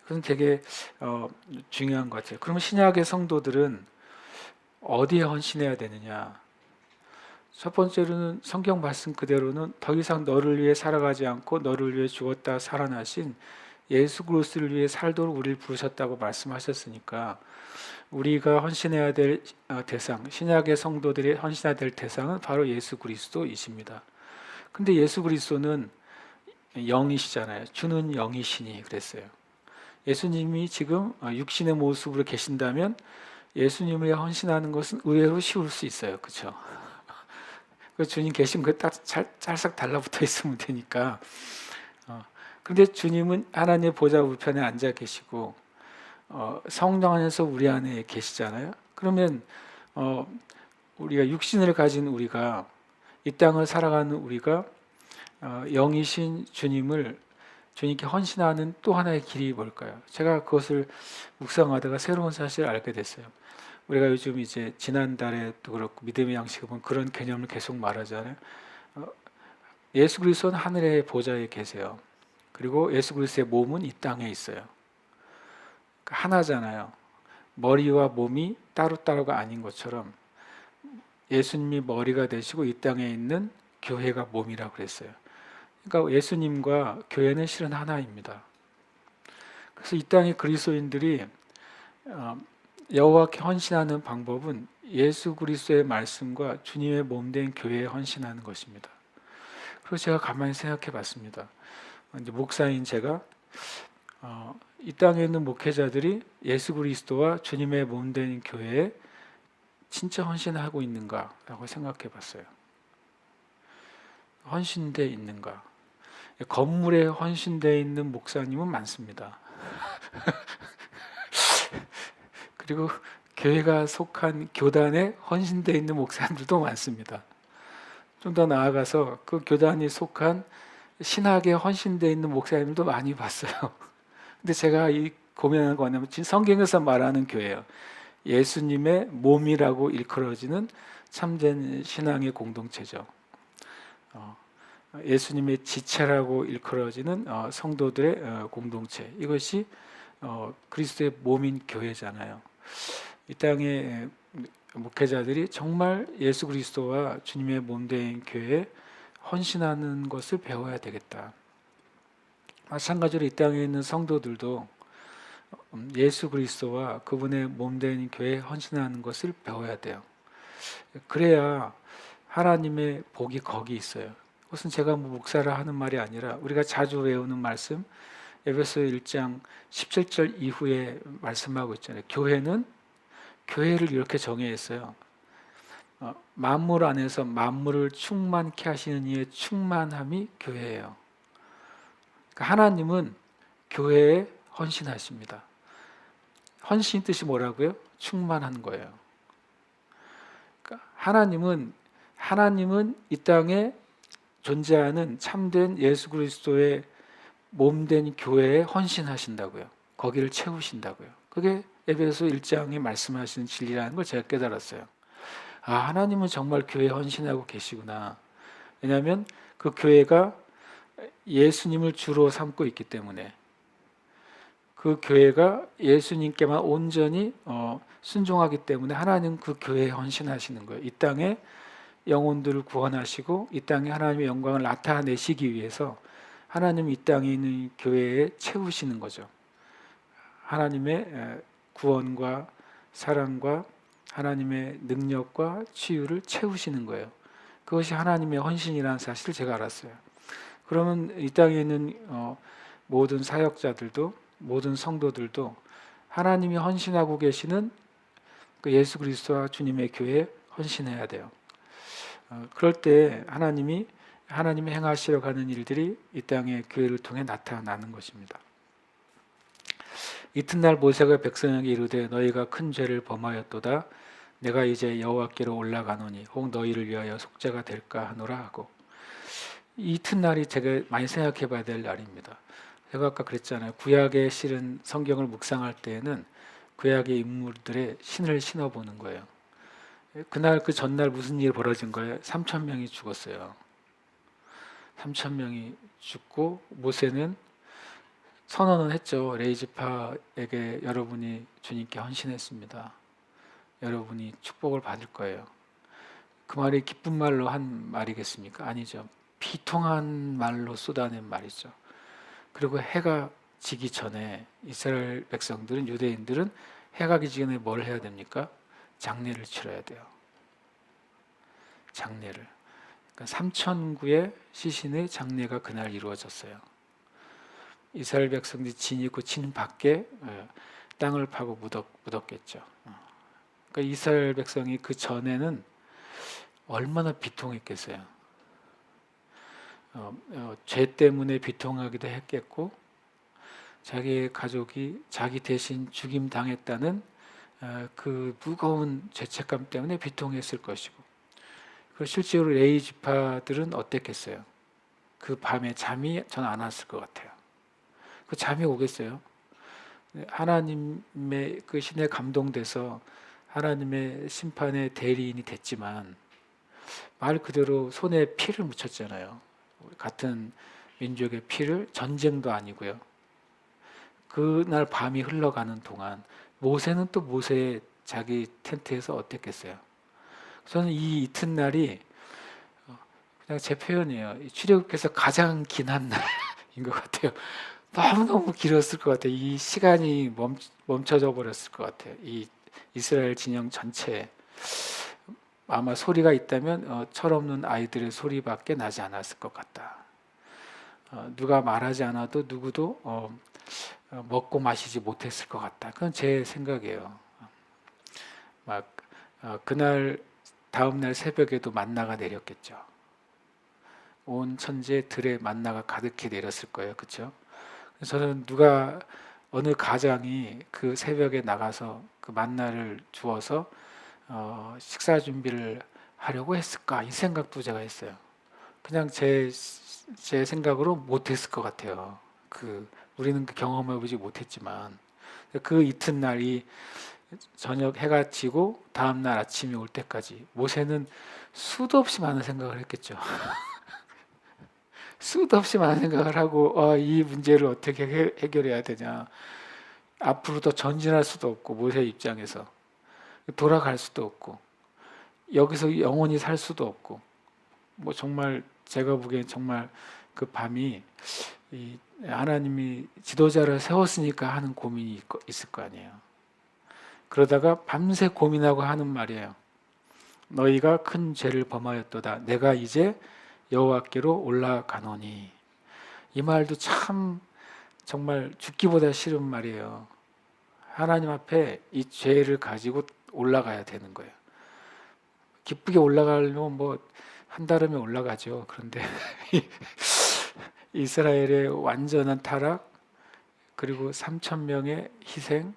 그건 되게 중요한 것 같아요. 그러면 신약의 성도들은 어디에 헌신해야 되느냐? 첫 번째로는 성경 말씀 그대로는 더 이상 너를 위해 살아가지 않고 너를 위해 죽었다 살아나신 예수 그리스도를 위해 살도록 우리를 부르셨다고 말씀하셨으니까 우리가 헌신해야 될 대상, 신약의 성도들이 헌신해야 될 대상은 바로 예수 그리스도이십니다. 근데 예수 그리스도는 영이시잖아요. 주는 영이시니 그랬어요. 예수님이 지금 육신의 모습으로 계신다면 예수님을 헌신하는 것은 의외로 쉬울 수 있어요. 그렇죠? 주님 계신 거 딱 찰싹 달라붙어 있으면 되니까. 근데 주님은 하나님의 보좌 우편에 앉아 계시고 성령 안에서 우리 안에 계시잖아요. 그러면 우리가 육신을 가진 우리가 이 땅을 살아가는 우리가 영이신 주님께 헌신하는 또 하나의 길이 뭘까요? 제가 그것을 묵상하다가 새로운 사실을 알게 됐어요. 우리가 요즘 이제 지난달에도 그렇고 믿음의 양식을 보면 그런 개념을 계속 말하잖아요. 예수 그리스도는 하늘의 보좌에 계세요. 그리고 예수 그리스도의 몸은 이 땅에 있어요. 하나잖아요. 머리와 몸이 따로따로가 아닌 것처럼 예수님이 머리가 되시고 이 땅에 있는 교회가 몸이라고 그랬어요. 그러니까 예수님과 교회는 실은 하나입니다. 그래서 이 땅의 그리스도인들이 여호와께 헌신하는 방법은 예수 그리스도의 말씀과 주님의 몸된 교회에 헌신하는 것입니다. 그래서 제가 가만히 생각해 봤습니다. 이제 목사인 제가 이 땅에 있는 목회자들이 예수 그리스도와 주님의 몸된 교회에 진짜 헌신하고 있는가라고 생각해 봤어요. 헌신되어 있는가? 건물에 헌신되어 있는 목사님은 많습니다. 그리고 교회가 속한 교단에 헌신되어 있는 목사님들도 많습니다. 좀 더 나아가서 그 교단이 속한 신학에 헌신되어 있는 목사님도 많이 봤어요. 근데 제가 이 고민하는 거 뭐냐면 지금 성경에서 말하는 교회예요. 예수님의 몸이라고 일컬어지는 참된 신앙의 공동체죠. 예수님의 지체라고 일컬어지는 성도들의 공동체. 이것이 그리스도의 몸인 교회잖아요. 이 땅의 목회자들이 정말 예수 그리스도와 주님의 몸된 교회에 헌신하는 것을 배워야 되겠다. 마찬가지로 이 땅에 있는 성도들도 예수 그리스도와 그분의 몸된 교회에 헌신하는 것을 배워야 돼요. 그래야 하나님의 복이 거기 있어요. 그것은 제가 목사를 하는 말이 아니라 우리가 자주 외우는 말씀 에베소 1장 17절 이후에 말씀하고 있잖아요. 교회는 교회를 이렇게 정의했어요. 만물 안에서 만물을 충만케 하시는 이의 충만함이 교회예요. 그러니까 하나님은 교회에 헌신하십니다. 헌신 뜻이 뭐라고요? 충만한 거예요. 그러니까 하나님은 이 땅에 존재하는 참된 예수 그리스도의 몸된 교회에 헌신하신다고요. 거기를 채우신다고요. 그게 에베소 1장이 말씀하시는 진리라는 걸 제가 깨달았어요. 하나님은 정말 교회에 헌신하고 계시구나. 왜냐하면 그 교회가 예수님을 주로 삼고 있기 때문에 그 교회가 예수님께만 온전히 순종하기 때문에 하나님 그 교회에 헌신하시는 거예요. 이 땅에 영혼들을 구원하시고 이 땅에 하나님의 영광을 나타내시기 위해서 하나님 이 땅에 있는 교회에 채우시는 거죠. 하나님의 구원과 사랑과 하나님의 능력과 치유를 채우시는 거예요. 그것이 하나님의 헌신이라는 사실을 제가 알았어요. 그러면 이 땅에 있는 모든 사역자들도 모든 성도들도 하나님이 헌신하고 계시는 그 예수 그리스도와 주님의 교회에 헌신해야 돼요. 그럴 때 하나님이 행하시려 가는 일들이 이 땅의 교회를 통해 나타나는 것입니다. 이튿날 모세가 백성에게 이르되 너희가 큰 죄를 범하였도다. 내가 이제 여호와께로 올라가노니 혹 너희를 위하여 속죄가 될까 하노라 하고, 이 이튿날이 제가 많이 생각해 봐야 될 날입니다. 제가 아까 그랬잖아요. 구약의 실은 성경을 묵상할 때에는 구약의 인물들의 신을 신어보는 거예요. 그날 그 전날 무슨 일이 벌어진 거예요? 3천 명이 죽었어요. 3천 명이 죽고 모세는 선언은 했죠. 레이지파에게 여러분이 주님께 헌신했습니다. 여러분이 축복을 받을 거예요. 그 말이 기쁜 말로 한 말이겠습니까? 아니죠. 비통한 말로 쏟아낸 말이죠. 그리고 해가 지기 전에 이스라엘 백성들은, 유대인들은 해가 지기 전에 뭘 해야 됩니까? 장례를 치러야 돼요. 장례를. 그러니까 3천구의 시신의 장례가 그날 이루어졌어요. 이스라엘 백성들이 진 있고 진 밖에 땅을 파고 묻었겠죠. 그러니까 이스라엘 백성이 그 전에는 얼마나 비통했겠어요. 죄 때문에 비통하기도 했겠고, 자기의 가족이 자기 대신 죽임 당했다는 그 무거운 죄책감 때문에 비통했을 것이고, 그 실제로 레위 지파들은 어땠겠어요? 그 밤에 잠이 저는 안 왔을 것 같아요. 그 잠이 오겠어요? 하나님의 그 신에 감동돼서 하나님의 심판의 대리인이 됐지만 말 그대로 손에 피를 묻혔잖아요. 같은 민족의 피를, 전쟁도 아니고요. 그날 밤이 흘러가는 동안 모세는 또 모세의 자기 텐트에서 어땠겠어요? 저는 이 이튿날이 그냥 제 표현이에요. 출애굽해서 가장 긴 한 날인 것 같아요. 너무너무 길었을 것 같아요. 이 시간이 멈춰져 버렸을 것 같아요. 이 이스라엘 진영 전체에. 아마 소리가 있다면 철없는 아이들의 소리밖에 나지 않았을 것 같다. 누가 말하지 않아도 누구도 먹고 마시지 못했을 것 같다. 그건 제 생각이에요. 막 그날 다음 날 새벽에도 만나가 내렸겠죠. 온 천지에 들에 만나가 가득히 내렸을 거예요. 그렇죠? 저는 누가 어느 가장이 그 새벽에 나가서 그 만나를 주어서 식사 준비를 하려고 했을까, 이 생각도 제가 했어요. 그냥 제 생각으로 못했을 것 같아요. 우리는 그 경험해보지 못했지만 그 이튿날이 저녁 해가 지고 다음 날 아침이 올 때까지 모세는 수도 없이 많은 생각을 했겠죠. 수도 없이 많은 생각을 하고 이 문제를 어떻게 해결해야 되냐. 앞으로 더 전진할 수도 없고, 모세 입장에서 돌아갈 수도 없고, 여기서 영원히 살 수도 없고, 뭐 정말 제가 보기엔 정말 그 밤이 하나님이 지도자를 세웠으니까 하는 고민이 있을 거 아니에요. 그러다가 밤새 고민하고 하는 말이에요. 너희가 큰 죄를 범하였도다. 내가 이제 여호와께로 올라가노니. 이 말도 참 정말 죽기보다 싫은 말이에요. 하나님 앞에 이 죄를 가지고 올라가야 되는 거예요. 기쁘게 올라가려면 뭐 한달음에 올라가죠. 그런데 이스라엘의 완전한 타락, 그리고 3천 명의 희생,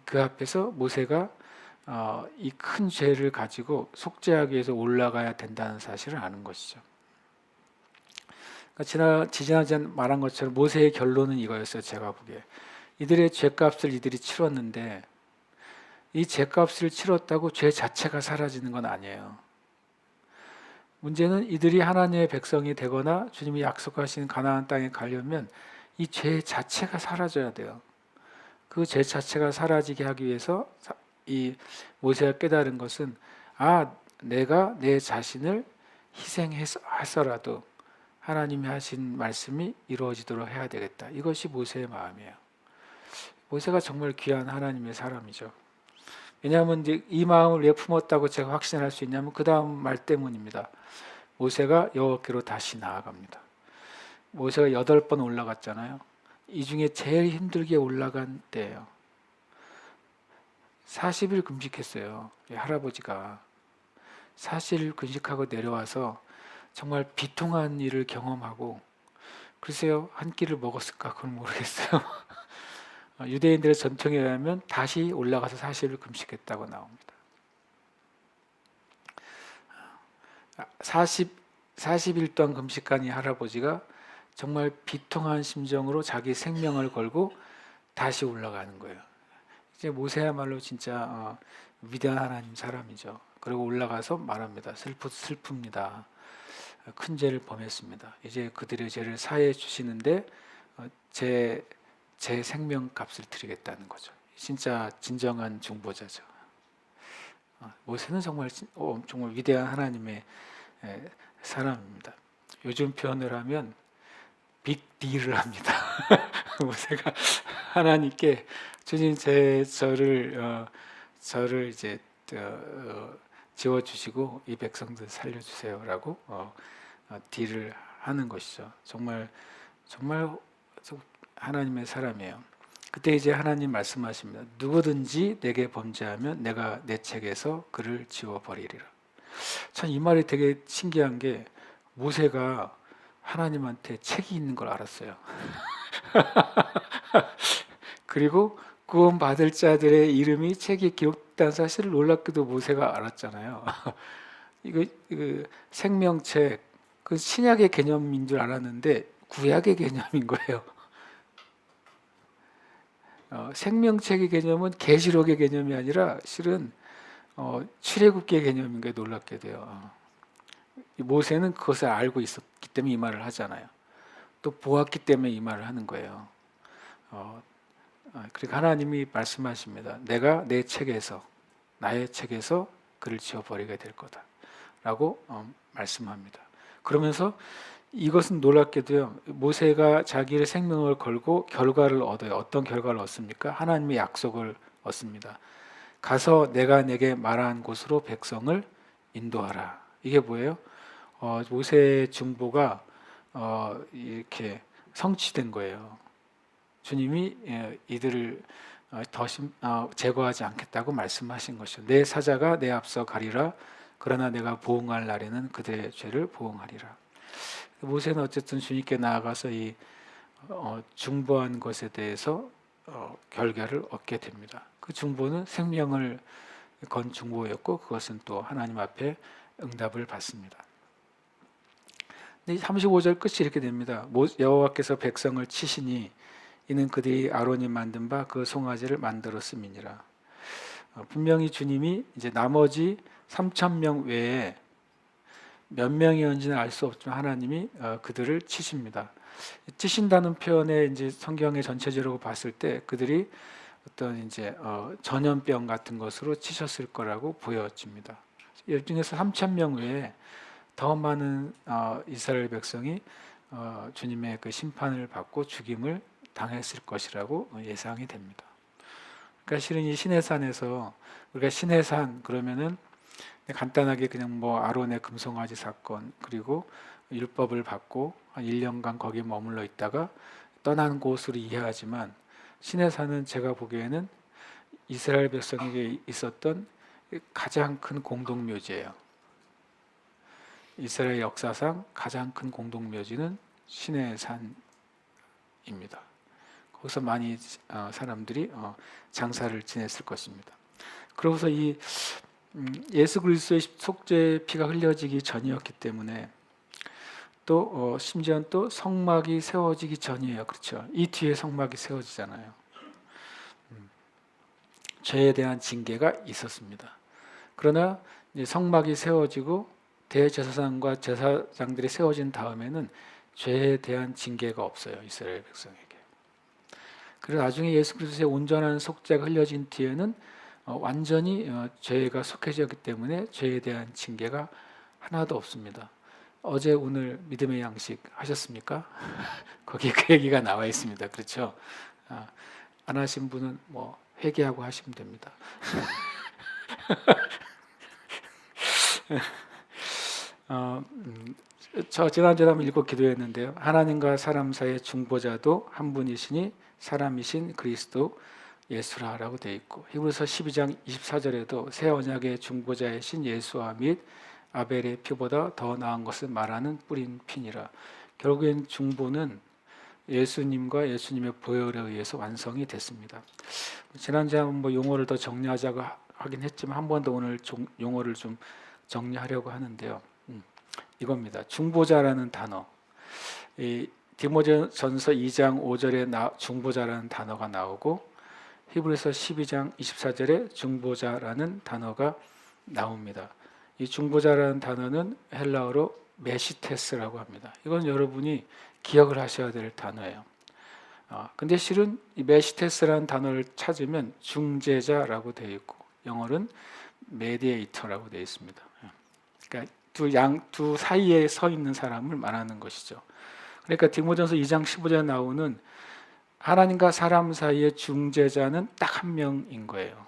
그 앞에서 모세가 이 큰 죄를 가지고 속죄하기 위해서 올라가야 된다는 사실을 아는 것이죠. 그러니까 지난주에 말한 것처럼 모세의 결론은 이거였어요. 제가 보기에 이들의 죄값을 이들이 치렀는데, 이 죄값을 치렀다고 죄 자체가 사라지는 건 아니에요. 문제는 이들이 하나님의 백성이 되거나 주님이 약속하신 가나안 땅에 가려면 이 죄 자체가 사라져야 돼요. 그 죄 자체가 사라지게 하기 위해서 이 모세가 깨달은 것은, 내가 내 자신을 희생해서라도 하나님이 하신 말씀이 이루어지도록 해야 되겠다. 이것이 모세의 마음이에요. 모세가 정말 귀한 하나님의 사람이죠. 왜냐하면 이제 이 마음을 왜 품었다고 제가 확신할 수 있냐면 그 다음 말 때문입니다. 모세가 여호와께로 다시 나아갑니다. 모세가 8번 올라갔잖아요. 이 중에 제일 힘들게 올라간 때예요. 40일 금식했어요. 할아버지가 40일 금식하고 내려와서 정말 비통한 일을 경험하고, 글쎄요, 한 끼를 먹었을까 그건 모르겠어요. 유대인들의 전통에 의하면 다시 올라가서 40일 금식했다고 나옵니다. 40일 동안 금식한 이 할아버지가 정말 비통한 심정으로 자기 생명을 걸고 다시 올라가는 거예요. 이제 모세야말로 진짜 위대한 하나님 사람이죠. 그리고 올라가서 말합니다. 슬픕니다. 큰 죄를 범했습니다. 이제 그들의 죄를 사해 주시는데 제 생명값을 드리겠다는 거죠. 진짜 진정한 중보자죠. 모세는 정말 위대한 하나님의 사람입니다. 요즘 표현을 하면 빅딜을 합니다. 모세가 하나님께 주님 저를 이제 지워주시고 이 백성들 살려주세요라고 딜을 하는 것이죠. 정말 하나님의 사람이에요. 그때 이제 하나님 말씀하십니다. 누구든지 내게 범죄하면 내가 내 책에서 그를 지워버리리라. 참 이 말이 되게 신기한 게 모세가 하나님한테 책이 있는 걸 알았어요. 그리고 구원받을 자들의 이름이 책에 기록된 사실을 놀랍게도 모세가 알았잖아요. 이거 생명책, 그 신약의 개념인 줄 알았는데 구약의 개념인 거예요. 생명책의 개념은 계시록의 개념이 아니라 실은 출애굽기의 개념인 게 놀랍게 돼요. 모세는 그것을 알고 있었기 때문에 이 말을 하잖아요. 또 보았기 때문에 이 말을 하는 거예요. 그러니까 하나님이 말씀하십니다. 내가 내 책에서, 나의 책에서 그를 지워버리게 될 거다라고 말씀합니다. 그러면서 이것은 놀랍게도요. 모세가 자기의 생명을 걸고 결과를 얻어요. 어떤 결과를 얻습니까? 하나님의 약속을 얻습니다. 가서 내가 내게 말한 곳으로 백성을 인도하라. 이게 뭐예요? 모세의 중보가 이렇게 성취된 거예요. 주님이 이들을 더 제거하지 않겠다고 말씀하신 것이죠. 내 사자가 내 앞서 가리라. 그러나 내가 보응할 날에는 그들의 죄를 보응하리라. 모세는 어쨌든 주님께 나아가서 이 중보한 것에 대해서 결과를 얻게 됩니다. 그 중보는 생명을 건 중보였고 그것은 또 하나님 앞에 응답을 받습니다. 35절 끝이 이렇게 됩니다. 여호와께서 백성을 치시니 이는 그들이 아론이 만든 바 그 송아지를 만들었음이니라. 분명히 주님이 이제 나머지 3,000명 외에 몇 명이었는지는 알 수 없지만 하나님이 그들을 치십니다. 치신다는 표현에 이제 성경의 전체적으로 봤을 때 그들이 어떤 이제 전염병 같은 것으로 치셨을 거라고 보여집니다. 이 중에서 3,000명 외에 더 많은 이스라엘 백성이 주님의 그 심판을 받고 죽임을 당했을 것이라고 예상이 됩니다. 그러니까 실은 이 시내산에서 우리가 시내산 그러면은 간단하게 그냥 뭐 아론의 금송아지 사건 그리고 율법을 받고 한 1년간 거기에 머물러 있다가 떠난 곳으로 이해하지만 시내산은 제가 보기에는 이스라엘 백성에게 있었던 가장 큰 공동묘지예요. 이스라엘 역사상 가장 큰 공동묘지는 시내산입니다. 거기서 많이 사람들이 장사를 지냈을 것입니다. 그러고서 이 예수 그리스도의 속죄의 피가 흘려지기 전이었기 때문에 또 심지어는 또 성막이 세워지기 전이에요. 그렇죠? 이 뒤에 성막이 세워지잖아요. 죄에 대한 징계가 있었습니다. 그러나 이제 성막이 세워지고 대제사장과 제사장들이 세워진 다음에는 죄에 대한 징계가 없어요. 이스라엘 백성에게. 그래서 나중에 예수 그리스도의 온전한 속죄가 흘려진 뒤에는 완전히 죄가 속해졌기 때문에 죄에 대한 징계가 하나도 없습니다. 어제 오늘 믿음의 양식 하셨습니까? 거기에 그 얘기가 나와 있습니다. 그렇죠? 안 하신 분은 뭐 회개하고 하시면 됩니다. 저 지난주에 한번 읽고 기도했는데요. 하나님과 사람 사이의 중보자도 한 분이시니 사람이신 그리스도 예수라라고 되어 있고 히브리서 12장 24절에도 새 언약의 중보자이신 예수와 및 아벨의 피보다 더 나은 것을 말하는 뿌린 피니라. 결국엔 중보는 예수님과 예수님의 보혈에 의해서 완성이 됐습니다. 지난주에 한번 용어를 더 정리하자고 하긴 했지만 한 번 더 오늘 용어를 좀 정리하려고 하는데요. 이겁니다. 중보자라는 단어. 이 디모데전서 2장 5절에 중보자라는 단어가 나오고 히브리서 12장 24절에 중보자라는 단어가 나옵니다. 이 중보자라는 단어는 헬라어로 메시테스라고 합니다. 이건 여러분이 기억을 하셔야 될 단어예요. 근데 실은 이 메시테스라는 단어를 찾으면 중재자라고 되어 있고 영어로는 메디에이터라고 되어 있습니다. 그러니까 두 사이에 서 있는 사람을 말하는 것이죠. 그러니까 디모데전서 2장 15절에 나오는 하나님과 사람 사이의 중재자는 딱 한 명인 거예요.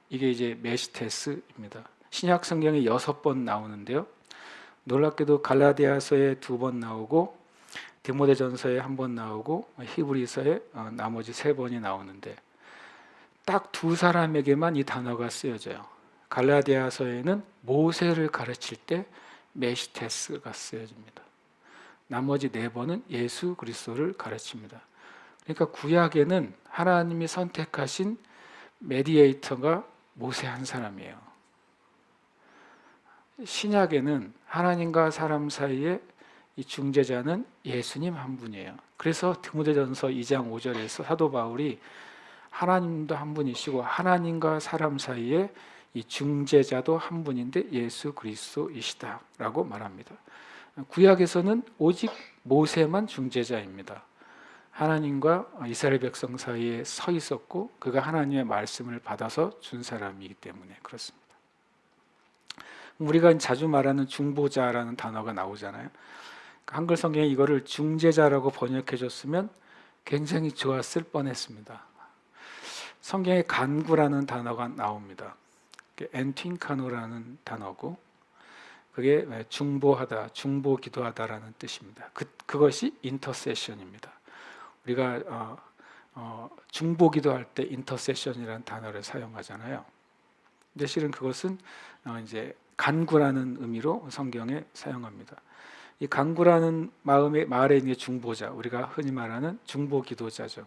이게 이제 메시테스입니다. 신약 성경에 6번 나오는데요. 놀랍게도 갈라디아서에 2번 나오고 디모데전서에 1번 나오고 히브리서에 나머지 3번이 나오는데 딱 두 사람에게만 이 단어가 쓰여져요. 갈라디아서에는 모세를 가르칠 때 메시테스가 쓰여집니다. 나머지 4번은 예수 그리스도를 가르칩니다. 그러니까 구약에는 하나님이 선택하신 메디에이터가 모세 한 사람이에요. 신약에는 하나님과 사람 사이에 이 중재자는 예수님 한 분이에요. 그래서 디모데전서 2장 5절에서 사도 바울이 하나님도 한 분이시고 하나님과 사람 사이에 이 중재자도 한 분인데 예수 그리스도이시다라고 말합니다. 구약에서는 오직 모세만 중재자입니다. 하나님과 이스라엘 백성 사이에 서 있었고 그가 하나님의 말씀을 받아서 준 사람이기 때문에 그렇습니다. 우리가 자주 말하는 중보자라는 단어가 나오잖아요. 한글 성경에 이거를 중재자라고 번역해 줬으면 굉장히 좋았을 뻔했습니다. 성경에 간구라는 단어가 나옵니다. 엔틴카노라는 단어고 그게 중보하다, 중보 기도하다라는 뜻입니다. 그것이 인터세션입니다. 우리가 중보 기도할 때 인터세션이라는 단어를 사용하잖아요. 근데 실은 그것은 이제 간구라는 의미로 성경에 사용합니다. 이 간구라는 말에 있는 중보자, 우리가 흔히 말하는 중보 기도자죠.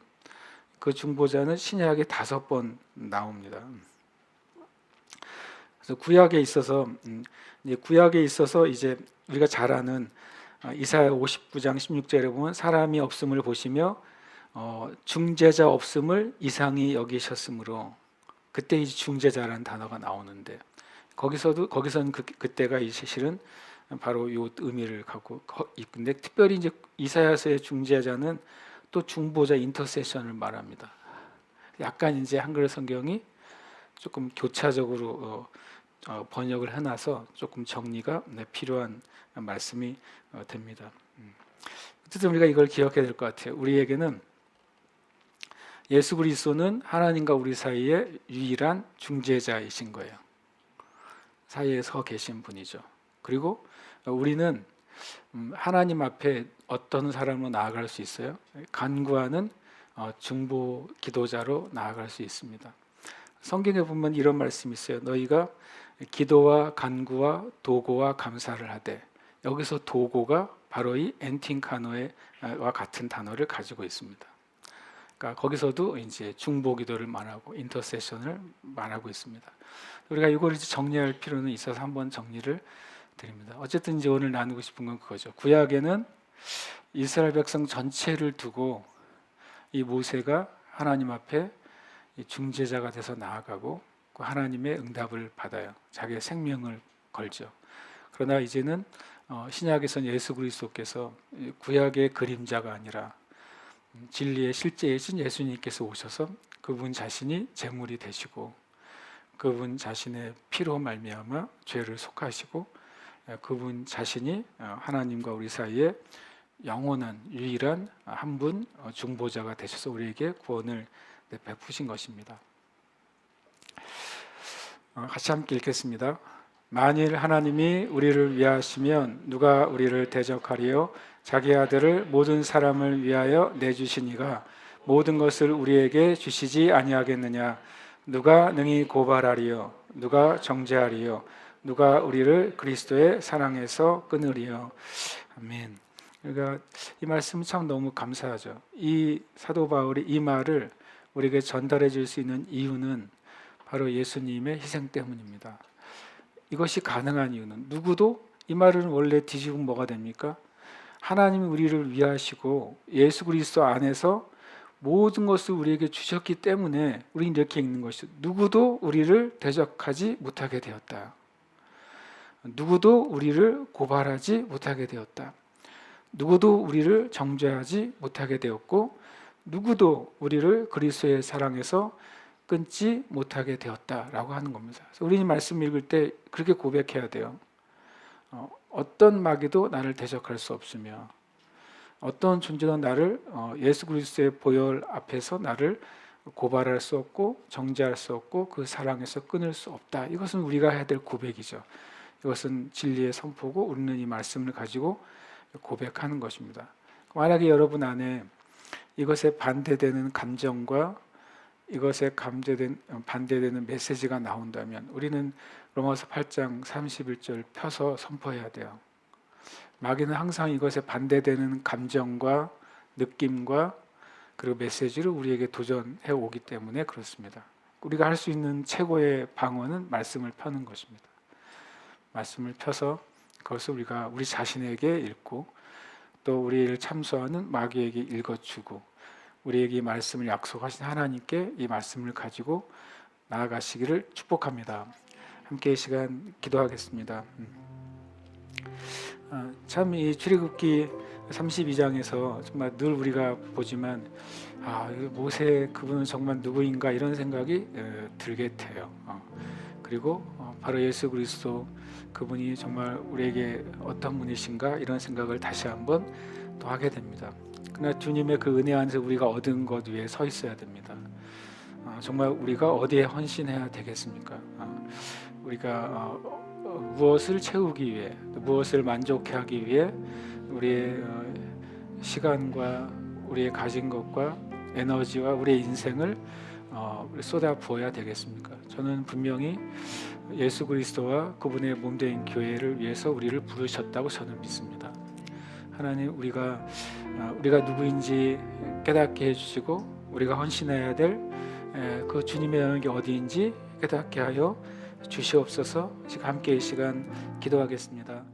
그 중보자는 신약에 5번 나옵니다. 그래서 구약에 있어서 이제 우리가 잘 아는 이사야 59장 16절에 보면 사람이 없음을 보시며 중재자 없음을 이상히 여기셨으므로 그때 이제 중재자라는 단어가 나오는데 거기서는 그때가 이제 실은 바로 이 의미를 갖고 있는데 특별히 이제 이사야서의 중재자는 또 중보자 인터세션을 말합니다. 약간 이제 한글 성경이 조금 교차적으로 번역을 해놔서 조금 정리가 필요한 말씀이 됩니다. 어쨌든 우리가 이걸 기억해야 될 것 같아요. 우리에게는 예수 그리스도는 하나님과 우리 사이에 유일한 중재자이신 거예요. 사이에 서 계신 분이죠. 그리고 우리는 하나님 앞에 어떤 사람으로 나아갈 수 있어요? 간구하는 중보 기도자로 나아갈 수 있습니다. 성경에 보면 이런 말씀이 있어요. 너희가 기도와 간구와 도고와 감사를 하되, 여기서 도고가 바로 이 엔틴카노와 같은 단어를 가지고 있습니다. 그러니까 거기서도 이제 중보 기도를 말하고 인터세션을 말하고 있습니다. 우리가 이걸 이제 정리할 필요는 있어서 한번 정리를 드립니다. 어쨌든 이제 오늘 나누고 싶은 건 그거죠. 구약에는 이스라엘 백성 전체를 두고 이 모세가 하나님 앞에 중재자가 돼서 나아가고 그 하나님의 응답을 받아요. 자기의 생명을 걸죠. 그러나 이제는 신약에서는 예수 그리스도께서 구약의 그림자가 아니라 진리의 실제이신 예수님께서 오셔서 그분 자신이 제물이 되시고 그분 자신의 피로 말미암아 죄를 속하시고 그분 자신이 하나님과 우리 사이에 영원한 유일한 한 분 중보자가 되셔서 우리에게 구원을 베푸신 것입니다. 같이 함께 읽겠습니다. 만일 하나님이 우리를 위하시면 누가 우리를 대적하리요? 자기 아들을 모든 사람을 위하여 내주시니가 모든 것을 우리에게 주시지 아니하겠느냐? 누가 능히 고발하리요? 누가 정죄하리요? 누가 우리를 그리스도의 사랑에서 끊으리요? 아멘. 그러니까 이 말씀 참 너무 감사하죠. 이 사도 바울이 이 말을 우리에게 전달해 줄 수 있는 이유는 바로 예수님의 희생 때문입니다. 이것이 가능한 이유는 누구도 이 말은 원래 뒤집으면 뭐가 됩니까? 하나님이 우리를 위하시고 예수 그리스도 안에서 모든 것을 우리에게 주셨기 때문에 우리는 이렇게 읽는 것이죠. 누구도 우리를 대적하지 못하게 되었다. 누구도 우리를 고발하지 못하게 되었다. 누구도 우리를 정죄하지 못하게 되었고 누구도 우리를 그리스도의 사랑에서 끊지 못하게 되었다라고 하는 겁니다. 그래서 우리는 말씀 읽을 때 그렇게 고백해야 돼요. 어떤 마귀도 나를 대적할 수 없으며 어떤 존재도 나를 예수 그리스도의 보혈 앞에서 나를 고발할 수 없고 정죄할 수 없고 그 사랑에서 끊을 수 없다. 이것은 우리가 해야 될 고백이죠. 이것은 진리의 선포고 우리는 이 말씀을 가지고 고백하는 것입니다. 만약에 여러분 안에 이것에 반대되는 감정과 이것에 반대되는 메시지가 나온다면 우리는 로마서 8장 31절 펴서 선포해야 돼요. 마귀는 항상 이것에 반대되는 감정과 느낌과 그리고 메시지를 우리에게 도전해 오기 때문에 그렇습니다. 우리가 할 수 있는 최고의 방어는 말씀을 펴는 것입니다. 말씀을 펴서 그것을 우리가 우리 자신에게 읽고 또 우리를 참소하는 마귀에게 읽어주고 우리에게 이 말씀을 약속하신 하나님께 이 말씀을 가지고 나아가시기를 축복합니다. 함께 이 시간 기도하겠습니다. 참 이 출애굽기 32장에서 정말 늘 우리가 보지만 모세 그분은 정말 누구인가 이런 생각이 들게 돼요. 그리고 바로 예수 그리스도 그분이 정말 우리에게 어떤 분이신가 이런 생각을 다시 한번 또 하게 됩니다. 그러나 주님의 그 은혜 안에서 우리가 얻은 것 위에 서 있어야 됩니다. 정말 우리가 어디에 헌신해야 되겠습니까? 우리가 무엇을 채우기 위해 무엇을 만족해 하기 위해 우리의 시간과 우리의 가진 것과 에너지와 우리의 인생을 쏟아 부어야 되겠습니까? 저는 분명히 예수 그리스도와 그분의 몸된 교회를 위해서 우리를 부르셨다고 저는 믿습니다. 하나님 우리가 누구인지 깨닫게 해주시고 우리가 헌신해야 될 그 주님의 영역이 어디인지 깨닫게 하여 주시옵소서. 지금 함께 이 시간 기도하겠습니다.